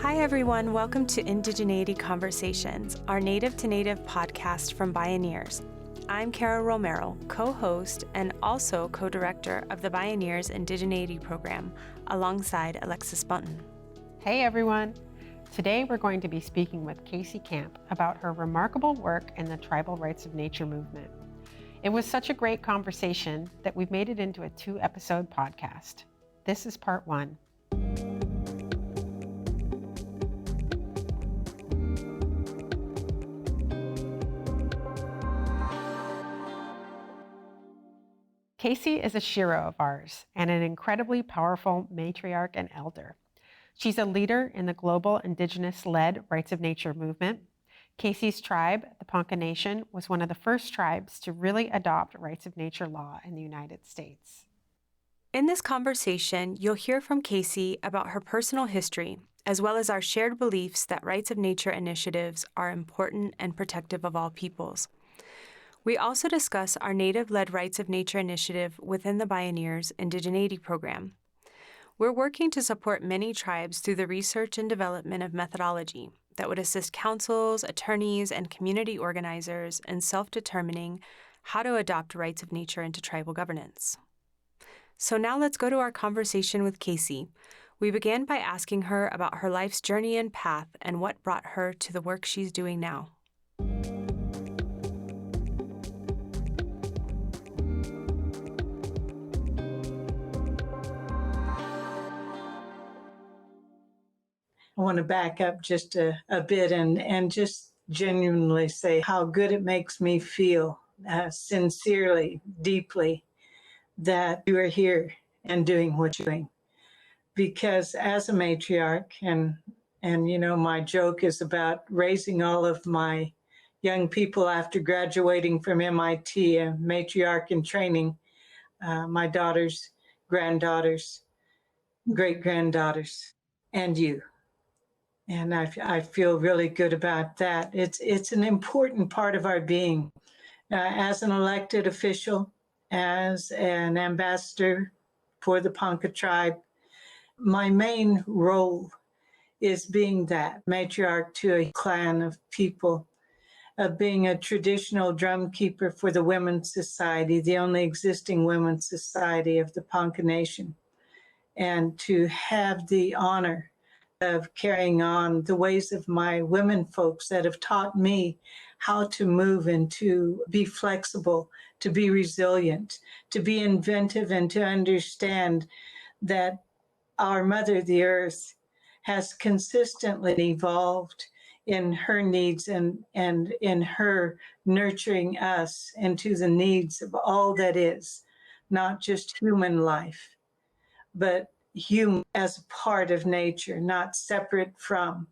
Hi everyone, welcome to Indigeneity Conversations, our Native to Native podcast from Bioneers. I'm Kara Romero, co-host and also co-director of the Bioneers Indigeneity program, alongside Alexis Bunton. Hey everyone! Today we're going to be speaking with Casey Camp about her remarkable work in the tribal rights of nature movement. It was such a great conversation that we've made it into a 2-episode podcast. This is part 1. Casey is a shero of ours and an incredibly powerful matriarch and elder. She's a leader in the global indigenous-led rights of nature movement. Casey's tribe, the Ponca Nation, was one of the first tribes to really adopt rights of nature law in the United States. In this conversation, you'll hear from Casey about her personal history, as well as our shared beliefs that rights of nature initiatives are important and protective of all peoples. We also discuss our Native-led Rights of Nature initiative within the Bioneers Indigeneity program. We're working to support many tribes through the research and development of methodology that would assist councils, attorneys, and community organizers in self-determining how to adopt rights of nature into tribal governance. So now let's go to our conversation with Casey. We began by asking her about her life's journey and path and what brought her to the work she's doing now. I want to back up just a bit and just genuinely say how good it makes me feel, sincerely, deeply, that you are here and doing what you're doing. Because as a matriarch, and you know, my joke is about raising all of my young people after graduating from MIT, a matriarch in training, my daughters, granddaughters, great-granddaughters, and you. And I feel really good about that. It's an important part of our being. As an elected official, as an ambassador for the Ponca tribe, my main role is being that matriarch to a clan of people, being a traditional drum keeper for the Women's Society, the only existing women's society of the Ponca Nation, and to have the honor of carrying on the ways of my women folks that have taught me how to move and to be flexible, to be resilient, to be inventive, and to understand that our Mother, the Earth, has consistently evolved in her needs and in her nurturing us into the needs of all that is, not just human life, but human as a part of nature, not separate from.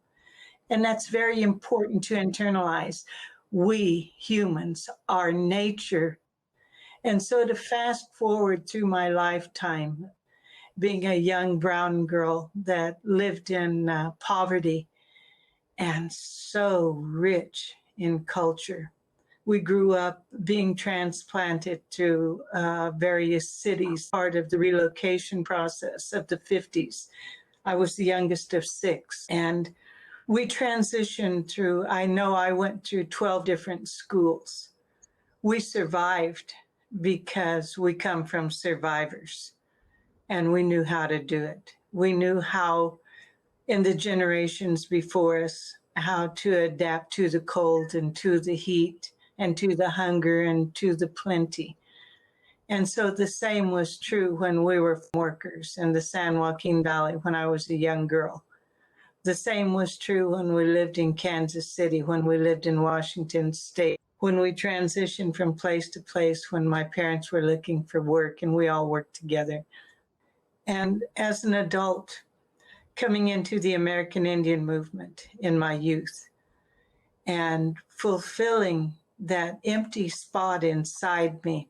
And that's very important to internalize. We humans are nature. And so to fast forward through my lifetime, being a young brown girl that lived in poverty and so rich in culture. We grew up being transplanted to various cities, part of the relocation process of the 50s. I was the youngest of 6. And we transitioned through, I went through 12 different schools. We survived because we come from survivors, and we knew how to do it. We knew how, in the generations before us, how to adapt to the cold and to the heat, and to the hunger and to the plenty. And so the same was true when we were workers in the San Joaquin Valley when I was a young girl. The same was true when we lived in Kansas City, when we lived in Washington State, when we transitioned from place to place, when my parents were looking for work and we all worked together. And as an adult, coming into the American Indian movement in my youth and fulfilling that empty spot inside me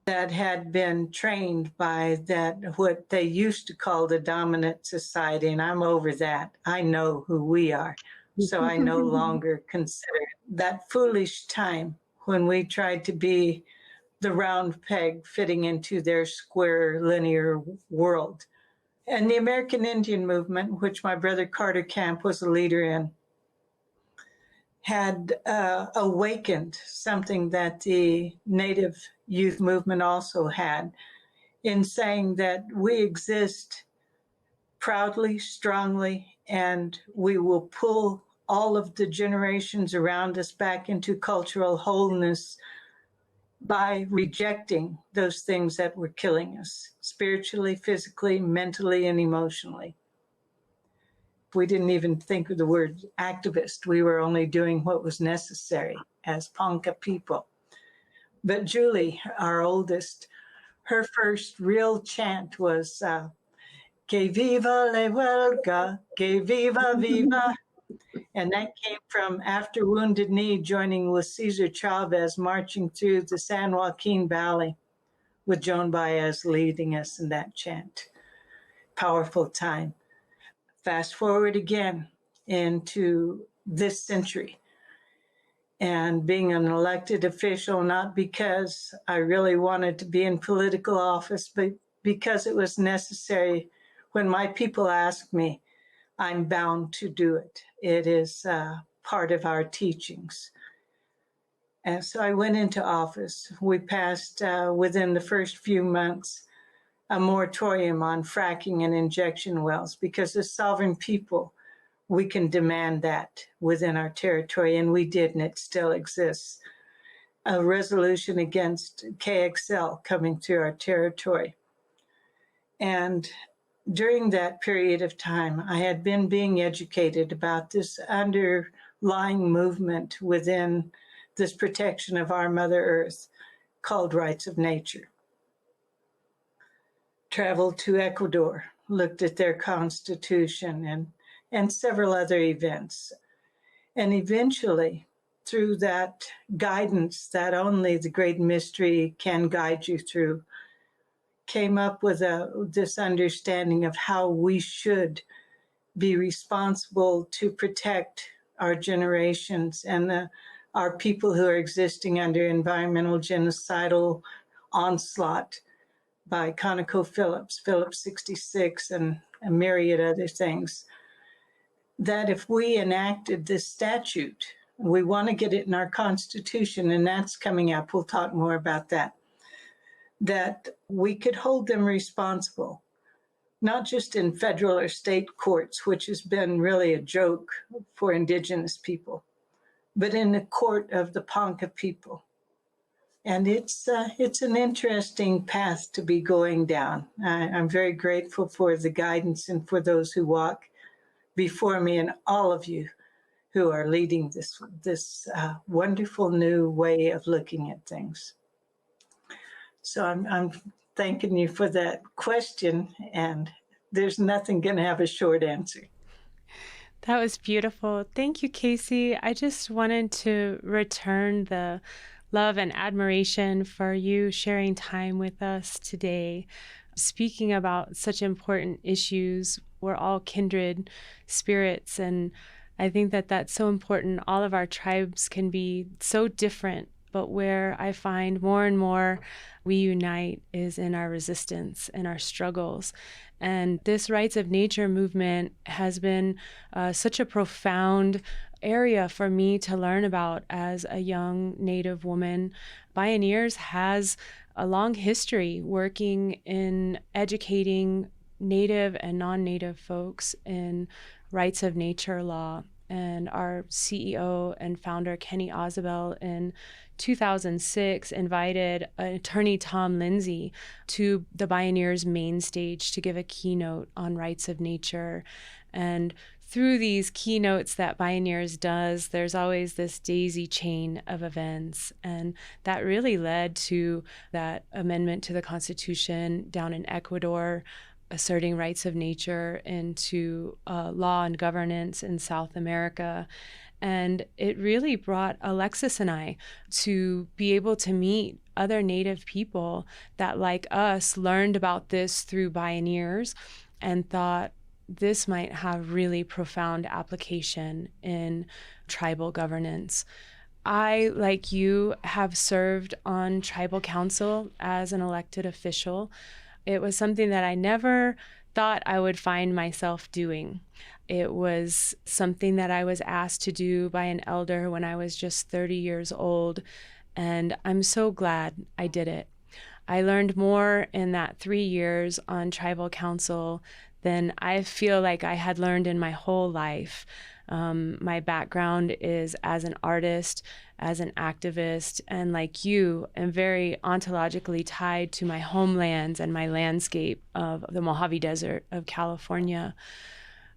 that had been trained by that, what they used to call the dominant society. And I'm over that. I know who we are. So I no longer consider that foolish time when we tried to be the round peg fitting into their square linear world. And the American Indian movement, which my brother Carter Camp was a leader in, had awakened something that the Native youth movement also had, in saying that we exist proudly, strongly, and we will pull all of the generations around us back into cultural wholeness by rejecting those things that were killing us spiritually, physically, mentally, and emotionally. We didn't even think of the word activist. We were only doing what was necessary as Ponca people. But Julie, our oldest, her first real chant was Que viva la huelga, que viva, viva. And that came from after Wounded Knee joining with Cesar Chavez, marching through the San Joaquin Valley with Joan Baez leading us in that chant. Powerful time. Fast forward again into this century and being an elected official, not because I really wanted to be in political office, but because it was necessary. When my people ask me, I'm bound to do it. It is part of our teachings. And so I went into office. We passed within the first few months a moratorium on fracking and injection wells, because as sovereign people, we can demand that within our territory, and we did, and it still exists. A resolution against KXL coming through our territory. And during that period of time, I had been being educated about this underlying movement within this protection of our Mother Earth called rights of nature. Traveled to Ecuador, looked at their constitution and several other events. And eventually, through that guidance that only the great mystery can guide you through, came up with this understanding of how we should be responsible to protect our generations and our people who are existing under environmental genocidal onslaught by ConocoPhillips, Phillips 66, and a myriad other things, that if we enacted this statute, we want to get it in our Constitution, and that's coming up, we'll talk more about that, that we could hold them responsible, not just in federal or state courts, which has been really a joke for Indigenous people, but in the court of the Ponca people. And it's an interesting path to be going down. I'm very grateful for the guidance and for those who walk before me and all of you who are leading this wonderful new way of looking at things. So I'm thanking you for that question, and there's nothing going to have a short answer. That was beautiful. Thank you, Casey. I just wanted to return the love and admiration for you sharing time with us today, speaking about such important issues. We're all kindred spirits, and I think that that's so important. All of our tribes can be so different, but where I find more and more we unite is in our resistance and our struggles. And this rights of nature movement has been such a profound area for me to learn about as a young Native woman. Bioneers has a long history working in educating Native and non-Native folks in rights of nature law. And our CEO and founder, Kenny Ozabel, in 2006 invited attorney Tom Lindsay to the Bioneers main stage to give a keynote on rights of nature. And through these keynotes that Bioneers does, there's always this daisy chain of events. And that really led to that amendment to the Constitution down in Ecuador, asserting rights of nature into law and governance in South America. And it really brought Alexis and I to be able to meet other Native people that, like us, learned about this through Bioneers and thought this might have really profound application in tribal governance. I, like you, have served on tribal council as an elected official. It was something that I never thought I would find myself doing. It was something that I was asked to do by an elder when I was just 30 years old, and I'm so glad I did it. I learned more in that 3 years on tribal council than I feel like I had learned in my whole life. My background is as an artist, as an activist, and like you, am very ontologically tied to my homelands and my landscape of the Mojave Desert of California.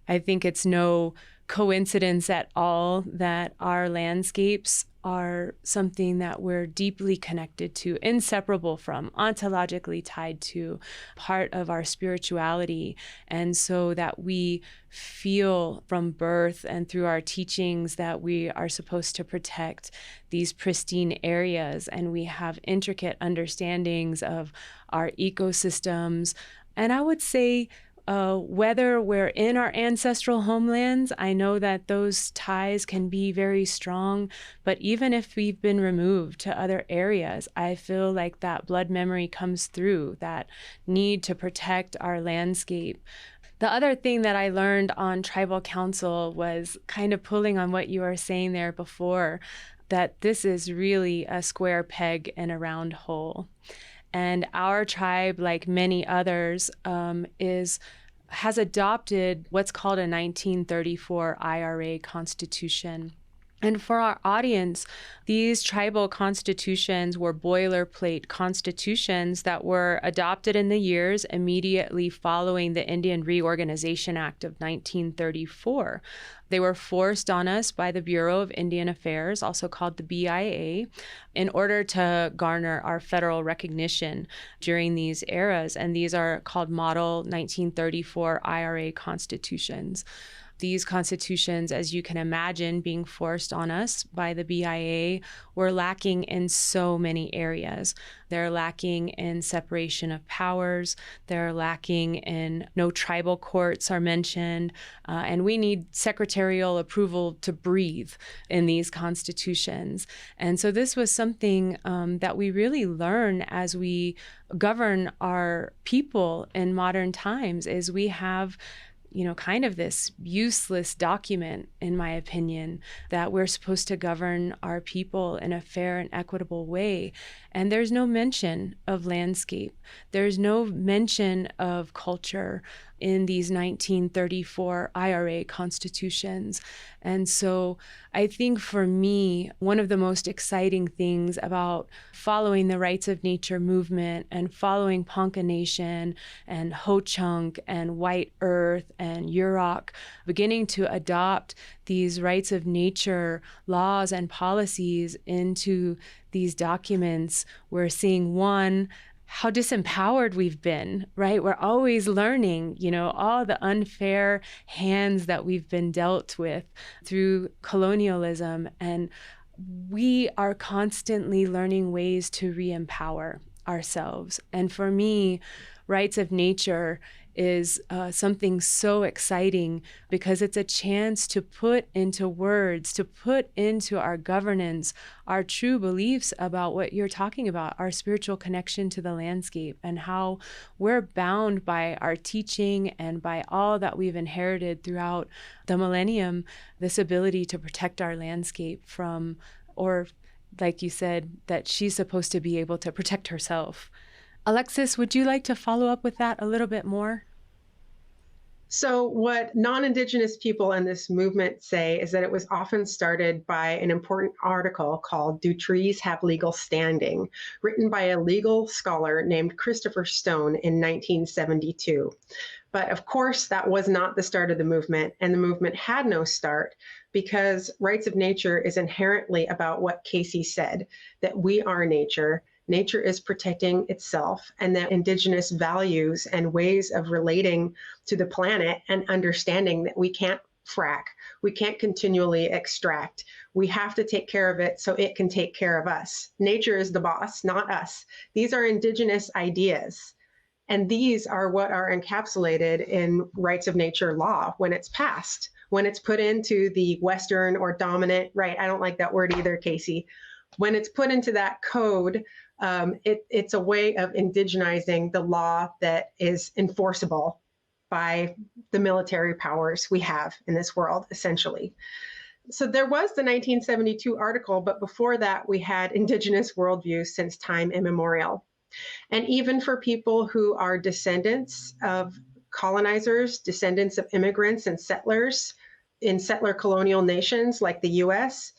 I think it's no coincidence at all that our landscapes are something that we're deeply connected to, inseparable from, ontologically tied to, part of our spirituality. And so that we feel from birth and through our teachings that we are supposed to protect these pristine areas. And we have intricate understandings of our ecosystems. And I would say, whether we're in our ancestral homelands, I know that those ties can be very strong, but even if we've been removed to other areas, I feel like that blood memory comes through, that need to protect our landscape. The other thing that I learned on tribal council was kind of pulling on what you were saying there before, that this is really a square peg in a round hole. And our tribe, like many others, has adopted what's called a 1934 IRA constitution. And for our audience, these tribal constitutions were boilerplate constitutions that were adopted in the years immediately following the Indian Reorganization Act of 1934. They were forced on us by the Bureau of Indian Affairs, also called the BIA, in order to garner our federal recognition during these eras. And these are called Model 1934 IRA constitutions. These constitutions, as you can imagine, being forced on us by the BIA, were lacking in so many areas. They're lacking in separation of powers. They're lacking in no tribal courts are mentioned. And we need secretarial approval to breathe in these constitutions. And so this was something that we really learn as we govern our people in modern times, is we have kind of this useless document, in my opinion, that we're supposed to govern our people in a fair and equitable way. And there's no mention of landscape. There's no mention of culture in these 1934 IRA constitutions. And so I think for me, one of the most exciting things about following the Rights of Nature movement and following Ponca Nation and Ho-Chunk and White Earth and Yurok, beginning to adopt these rights of nature laws and policies into these documents, we're seeing, one, how disempowered we've been, right? We're always learning, all the unfair hands that we've been dealt with through colonialism. And we are constantly learning ways to re-empower ourselves. And for me, rights of nature is something so exciting because it's a chance to put into words, to put into our governance, our true beliefs about what you're talking about, our spiritual connection to the landscape, and how we're bound by our teaching and by all that we've inherited throughout the millennium, this ability to protect our landscape from, or like you said, that she's supposed to be able to protect herself. Alexis, would you like to follow up with that a little bit more? So what non-Indigenous people in this movement say is that it was often started by an important article called "Do Trees Have Legal Standing?" written by a legal scholar named Christopher Stone in 1972. But of course, that was not the start of the movement, and the movement had no start because rights of nature is inherently about what Casey said, that we are nature. Nature is protecting itself, and that Indigenous values and ways of relating to the planet and understanding that we can't frack, we can't continually extract. We have to take care of it so it can take care of us. Nature is the boss, not us. These are Indigenous ideas. And these are what are encapsulated in rights of nature law when it's passed, when it's put into the Western or dominant, right? I don't like that word either, Casey. When it's put into that code, it's a way of indigenizing the law that is enforceable by the military powers we have in this world, essentially. So there was the 1972 article, but before that, we had indigenous worldviews since time immemorial. And even for people who are descendants of colonizers, descendants of immigrants and settlers in settler colonial nations like the US,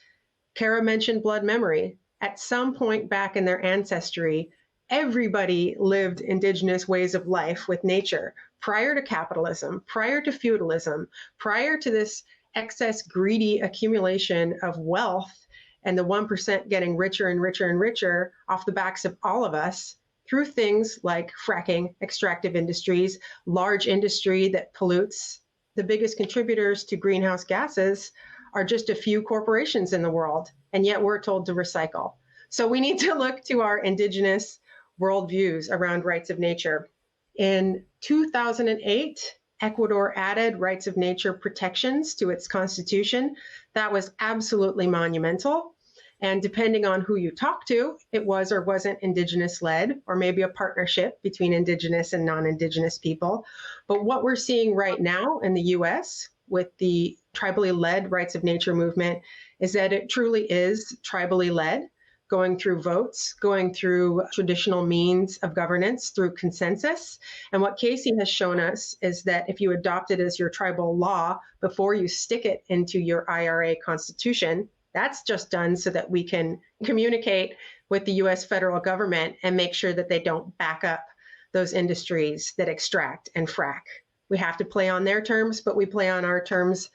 Kara mentioned blood memory. At some point back in their ancestry, everybody lived indigenous ways of life with nature prior to capitalism, prior to feudalism, prior to this excess greedy accumulation of wealth and the 1% getting richer and richer and richer off the backs of all of us through things like fracking, extractive industries, large industry that pollutes. The biggest contributors to greenhouse gases are just a few corporations in the world, and yet we're told to recycle. So we need to look to our indigenous worldviews around rights of nature. In 2008, Ecuador added rights of nature protections to its constitution. That was absolutely monumental. And depending on who you talk to, it was or wasn't indigenous-led, or maybe a partnership between indigenous and non-indigenous people. But what we're seeing right now in the US with the tribally led rights of nature movement is that it truly is tribally led, going through votes, going through traditional means of governance, through consensus. And what Casey has shown us is that if you adopt it as your tribal law before you stick it into your IRA constitution, that's just done so that we can communicate with the US federal government and make sure that they don't back up those industries that extract and frack. We have to play on their terms, but we play on our terms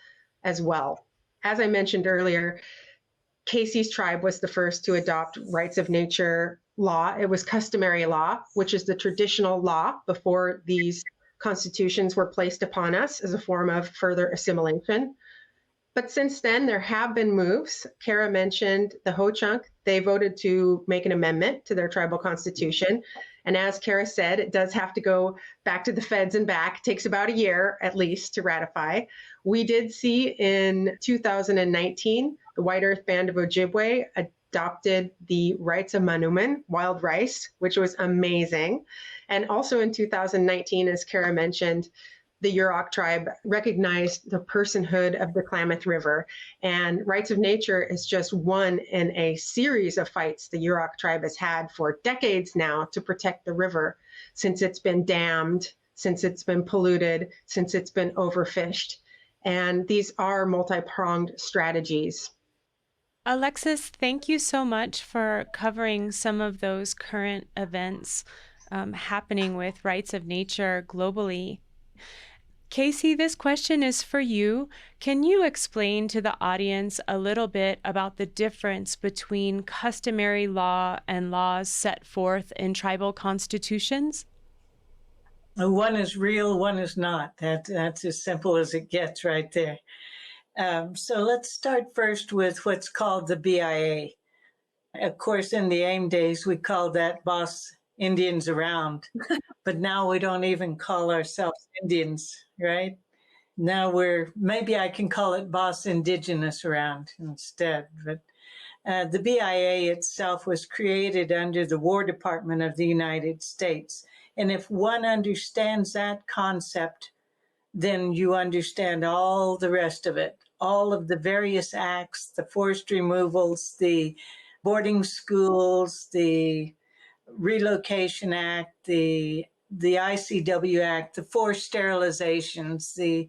as well. As I mentioned earlier, Casey's tribe was the first to adopt rights of nature law. It was customary law, which is the traditional law before these constitutions were placed upon us as a form of further assimilation. But since then, there have been moves. Kara mentioned the Ho-Chunk. They voted to make an amendment to their tribal constitution. And as Kara said, it does have to go back to the feds and back. It takes about a year at least to ratify. We did see in 2019, the White Earth Band of Ojibwe adopted the rights of Manuman, wild rice, which was amazing. And also in 2019, as Kara mentioned, the Yurok tribe recognized the personhood of the Klamath River. And rights of nature is just one in a series of fights the Yurok tribe has had for decades now to protect the river, since it's been dammed, since it's been polluted, since it's been overfished. And these are multi-pronged strategies. Alexis, thank you so much for covering some of those current events happening with rights of nature globally. Casey, this question is for you. Can you explain to the audience a little bit about the difference between customary law and laws set forth in tribal constitutions? One is real, one is not. That's as simple as it gets right there. So let's start first with what's called the BIA. Of course, in the AIM days, we called that Boss Indians Around, but now we don't even call ourselves Indians, right? Now maybe I can call it Boss Indigenous Around instead. But the BIA itself was created under the War Department of the United States. And if one understands that concept, then you understand all the rest of it, all of the various acts, the forced removals, the boarding schools, the Relocation Act, the ICW Act, the forced sterilizations, the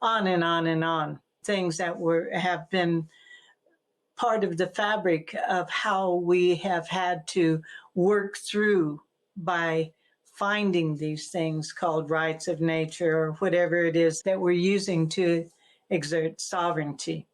on and on and on, things that have been part of the fabric of how we have had to work through by finding these things called rights of nature or whatever it is that we're using to exert sovereignty.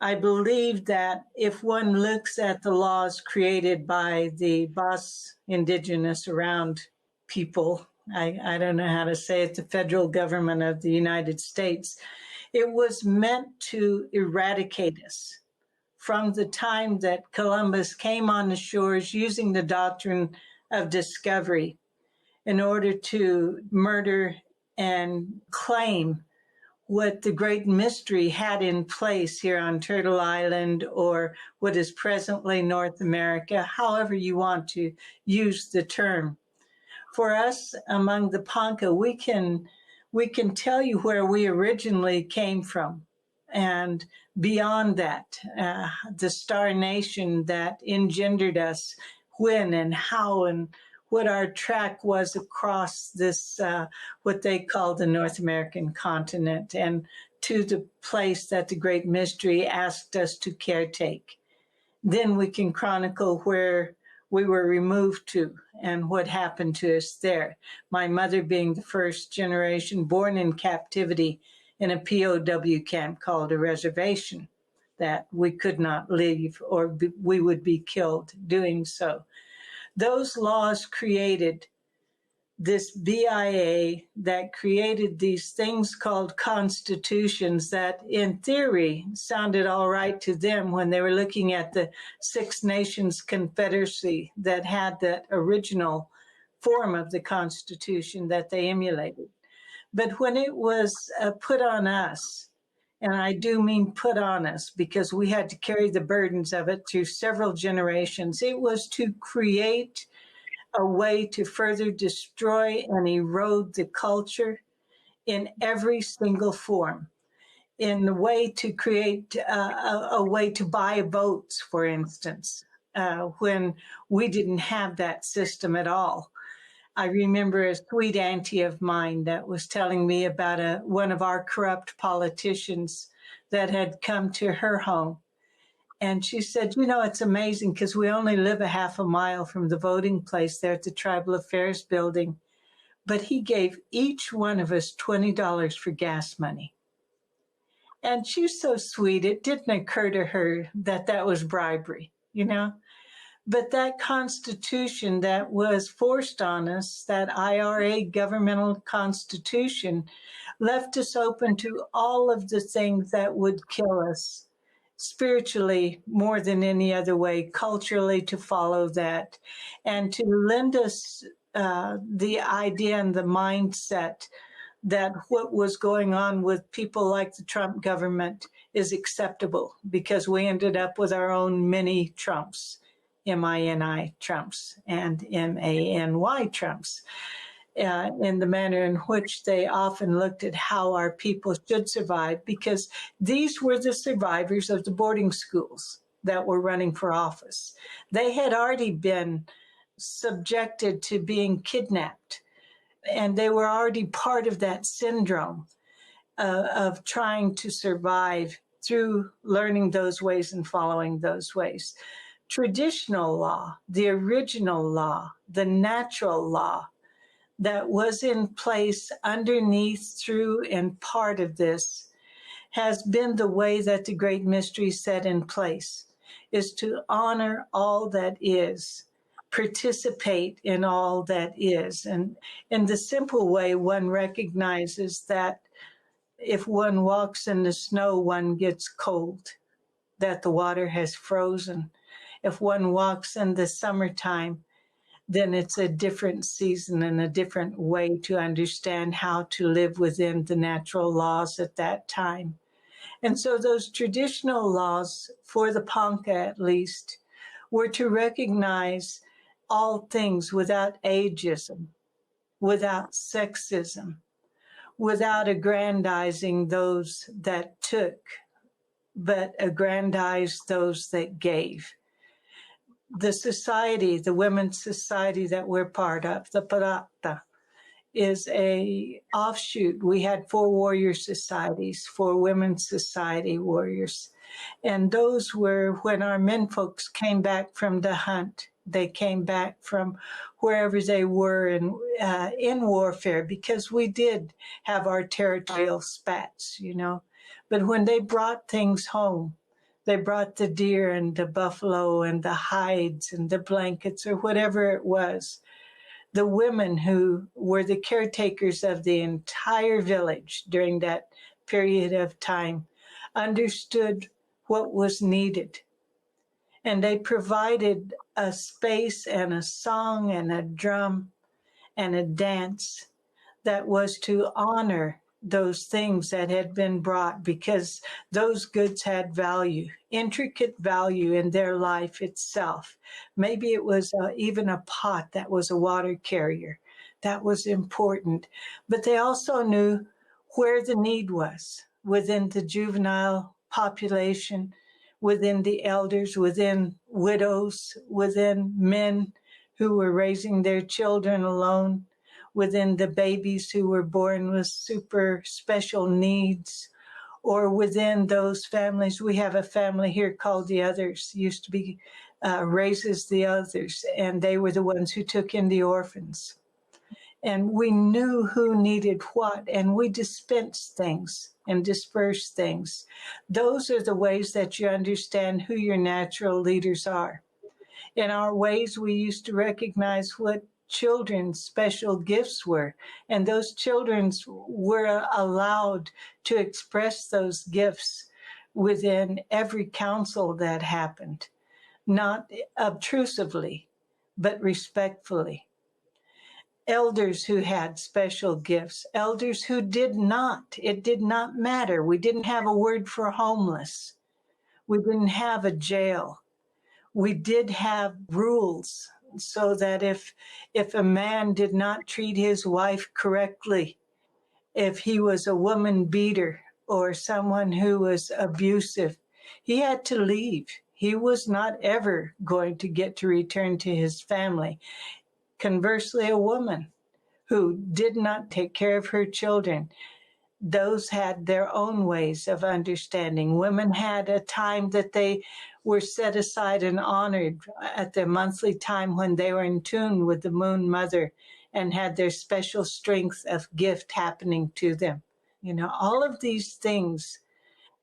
I believe that if one looks at the laws created by the Boss Indigenous Around people, I don't know how to say it, the federal government of the United States, it was meant to eradicate us from the time that Columbus came on the shores using the doctrine of discovery in order to murder and claim what the Great Mystery had in place here on Turtle Island, or what is presently North America, however you want to use the term. For us among the Ponca, we can we can tell you where we originally came from. And beyond that, the star nation that engendered us, when and how and what our track was across this, what they call the North American continent, and to the place that the Great Mystery asked us to caretake. Then we can chronicle where we were removed to and what happened to us there. My mother being the first generation born in captivity in a POW camp called a reservation, that we could not leave or we would be killed doing so. Those laws created this BIA that created these things called constitutions that in theory sounded all right to them when they were looking at the Six Nations Confederacy that had that original form of the Constitution that they emulated. But when it was put on us, and I do mean put on us because we had to carry the burdens of it through several generations, it was to create a way to further destroy and erode the culture in every single form, in the way to create a way to buy votes, for instance, when we didn't have that system at all. I remember a sweet auntie of mine that was telling me about one of our corrupt politicians that had come to her home. And she said, you know, it's amazing because we only live a half a mile from the voting place there at the Tribal Affairs building. But he gave each one of us $20 for gas money. And she's so sweet, it didn't occur to her that that was bribery, you know. But that Constitution that was forced on us, that IRA governmental Constitution, left us open to all of the things that would kill us. Spiritually, more than any other way, culturally, to follow that, and to lend us the idea and the mindset that what was going on with people like the Trump government is acceptable because we ended up with our own mini Trumps, MINI Trumps and MANY Trumps. In the manner in which they often looked at how our people should survive, because these were the survivors of the boarding schools that were running for office. They had already been subjected to being kidnapped, and they were already part of that syndrome of trying to survive through learning those ways and following those ways. Traditional law, the original law, the natural law, that was in place underneath, through, and part of this has been the way that the Great Mystery set in place, is to honor all that is, participate in all that is. And in the simple way, one recognizes that if one walks in the snow, one gets cold, that the water has frozen. If one walks in the summertime, then it's a different season and a different way to understand how to live within the natural laws at that time. And so those traditional laws, for the Ponca at least, were to recognize all things without ageism, without sexism, without aggrandizing those that took, but aggrandize those that gave. The society, the women's society that we're part of, the Parata, is a offshoot. We had 4 warrior societies, 4 women's society warriors. And those were when our men folks came back from the hunt. They came back from wherever they were in warfare, because we did have our territorial spats, you know. But when they brought things home, they brought the deer and the buffalo and the hides and the blankets or whatever it was. The women who were the caretakers of the entire village during that period of time understood what was needed. And they provided a space and a song and a drum and a dance that was to honor those things that had been brought, because those goods had value, intricate value in their life itself. Maybe it was even a pot that was a water carrier. That was important. But they also knew where the need was within the juvenile population, within the elders, within widows, within men who were raising their children alone, within the babies who were born with super special needs, or within those families. We have a family here called the Others, used to be Raises the Others, and they were the ones who took in the orphans. And we knew who needed what, and we dispensed things and dispersed things. Those are the ways that you understand who your natural leaders are. In our ways, we used to recognize what children's special gifts were, and those children were allowed to express those gifts within every council that happened, not obtrusively, but respectfully. Elders who had special gifts, elders who did not. It did not matter. We didn't have a word for homeless. We didn't have a jail. We did have rules so that if a man did not treat his wife correctly, if he was a woman beater or someone who was abusive, he had to leave. He was not ever going to get to return to his family. Conversely, a woman who did not take care of her children, those had their own ways of understanding. Women had a time that they were set aside and honored at their monthly time when they were in tune with the Moon Mother and had their special strength of gift happening to them. You know, all of these things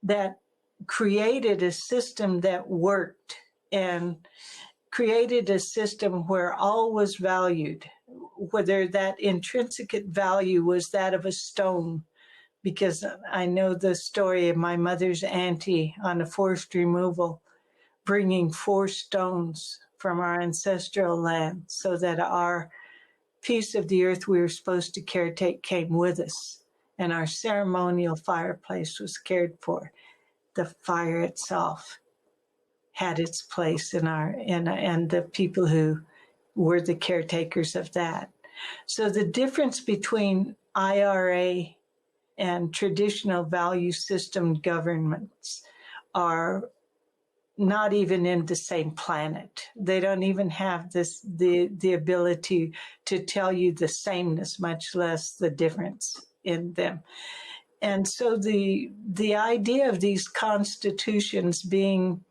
that created a system that worked and created a system where all was valued, whether that intrinsic value was that of a stone, because I know the story of my mother's auntie on a forced removal, bringing 4 stones from our ancestral land so that our piece of the earth we were supposed to caretake came with us, and our ceremonial fireplace was cared for. The fire itself had its place in and the people who were the caretakers of that. So the difference between IRA and traditional value system governments are not even in the same planet. They don't even have the ability to tell you the sameness, much less the difference in them. And so the idea of these constitutions being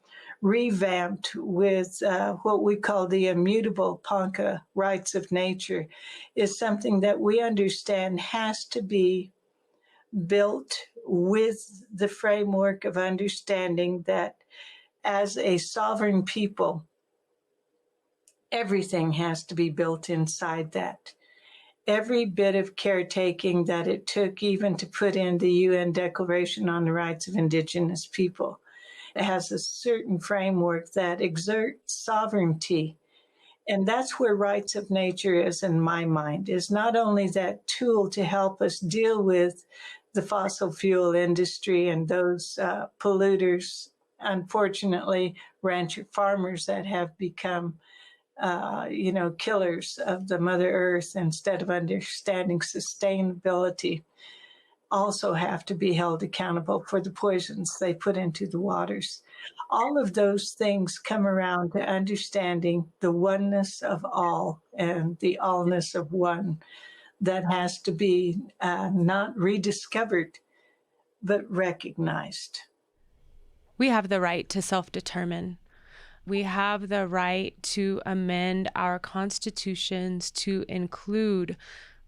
revamped with what we call the immutable Panca rights of nature is something that we understand has to be built with the framework of understanding that as a sovereign people, everything has to be built inside that. Every bit of caretaking that it took even to put in the UN Declaration on the Rights of Indigenous People, it has a certain framework that exerts sovereignty. And that's where rights of nature is, in my mind, is not only that tool to help us deal with the fossil fuel industry and those polluters, unfortunately, rancher farmers that have become killers of the Mother Earth instead of understanding sustainability, also have to be held accountable for the poisons they put into the waters. All of those things come around to understanding the oneness of all and the allness of one that has to be not rediscovered, but recognized. We have the right to self-determine. We have the right to amend our constitutions to include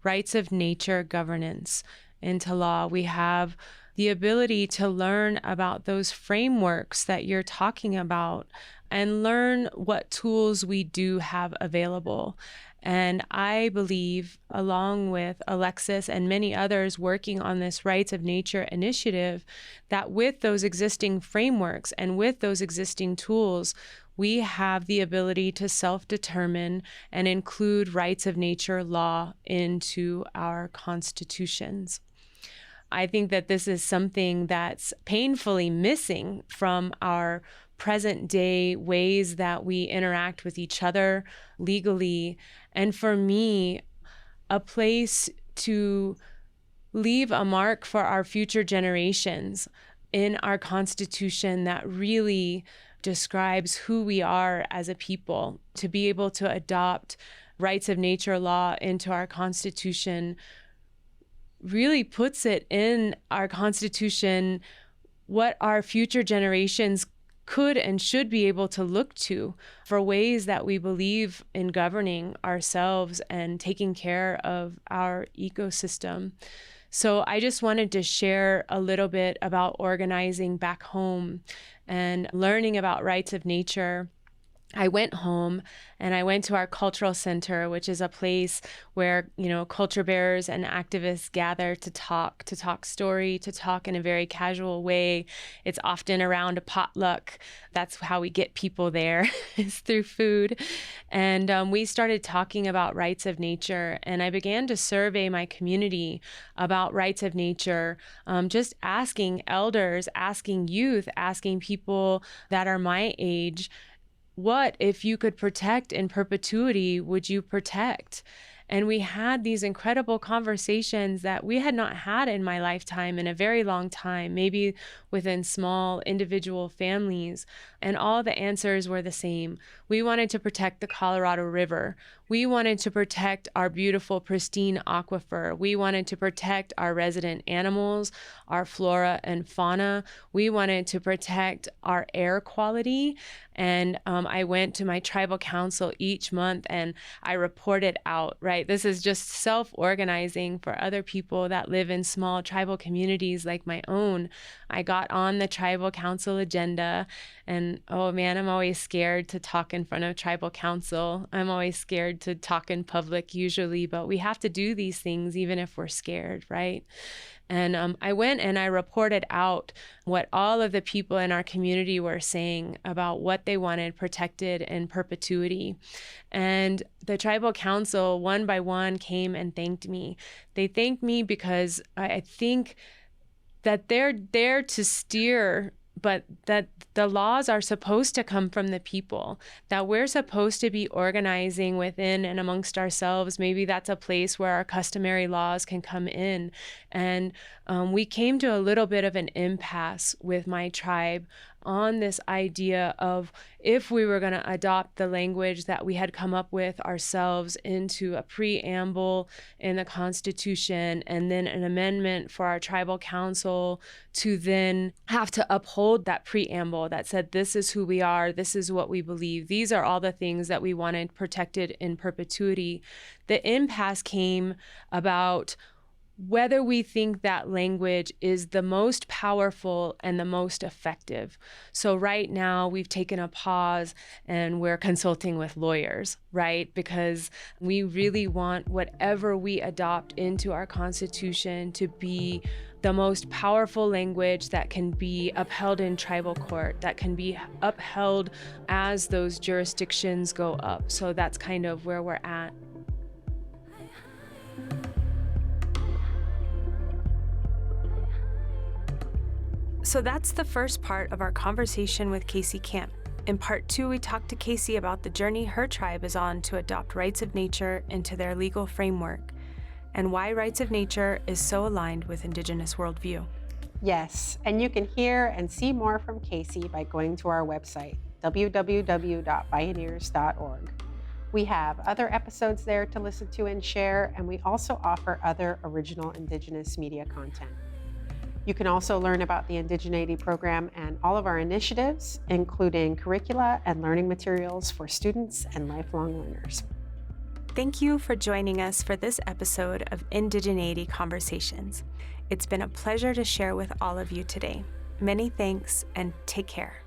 rights of nature governance into law. We have the ability to learn about those frameworks that you're talking about and learn what tools we do have available. And I believe, along with Alexis and many others working on this Rights of Nature initiative, that with those existing frameworks and with those existing tools, we have the ability to self-determine and include rights of nature law into our constitutions. I think that this is something that's painfully missing from our present day ways that we interact with each other legally. And for me, a place to leave a mark for our future generations in our Constitution that really describes who we are as a people. To be able to adopt rights of nature law into our Constitution really puts it in our Constitution what our future generations could and should be able to look to for ways that we believe in governing ourselves and taking care of our ecosystem. So I just wanted to share a little bit about organizing back home and learning about rights of nature. I went home and I went to our cultural center, which is a place where, culture bearers and activists gather to talk story, to talk in a very casual way. It's often around a potluck. That's how we get people there, is through food. And we started talking about rights of nature. And I began to survey my community about rights of nature, just asking elders, asking youth, asking people that are my age, what, if you could protect in perpetuity, would you protect? And we had these incredible conversations that we had not had in my lifetime in a very long time, maybe within small individual families. And all the answers were the same. We wanted to protect the Colorado River. We wanted to protect our beautiful, pristine aquifer. We wanted to protect our resident animals, our flora and fauna. We wanted to protect our air quality. And I went to my tribal council each month and I reported out, right? This is just self-organizing for other people that live in small tribal communities like my own. I got on the tribal council agenda and, oh man, I'm always scared to talk in front of tribal council. I'm always scared to talk in public usually, but we have to do these things even if we're scared, right? And I went and I reported out what all of the people in our community were saying about what they wanted protected in perpetuity. And the tribal council, one by one, came and thanked me. They thanked me because I think that they're there to steer, but that the laws are supposed to come from the people, that we're supposed to be organizing within and amongst ourselves. Maybe that's a place where our customary laws can come in. And we came to a little bit of an impasse with my tribe on this idea of if we were going to adopt the language that we had come up with ourselves into a preamble in the Constitution and then an amendment for our tribal council to then have to uphold that preamble that said, this is who we are, this is what we believe, these are all the things that we wanted protected in perpetuity. The impasse came about whether we think that language is the most powerful and the most effective. So right now we've taken a pause and we're consulting with lawyers, right? Because we really want whatever we adopt into our Constitution to be the most powerful language that can be upheld in tribal court, that can be upheld as those jurisdictions go up. So that's kind of where we're at. So that's the first part of our conversation with Casey Camp. In part 2, we talked to Casey about the journey her tribe is on to adopt rights of nature into their legal framework and why rights of nature is so aligned with Indigenous worldview. Yes, and you can hear and see more from Casey by going to our website, www.bioneers.org. We have other episodes there to listen to and share, and we also offer other original Indigenous media content. You can also learn about the Indigeneity program and all of our initiatives, including curricula and learning materials for students and lifelong learners. Thank you for joining us for this episode of Indigeneity Conversations. It's been a pleasure to share with all of you today. Many thanks and take care.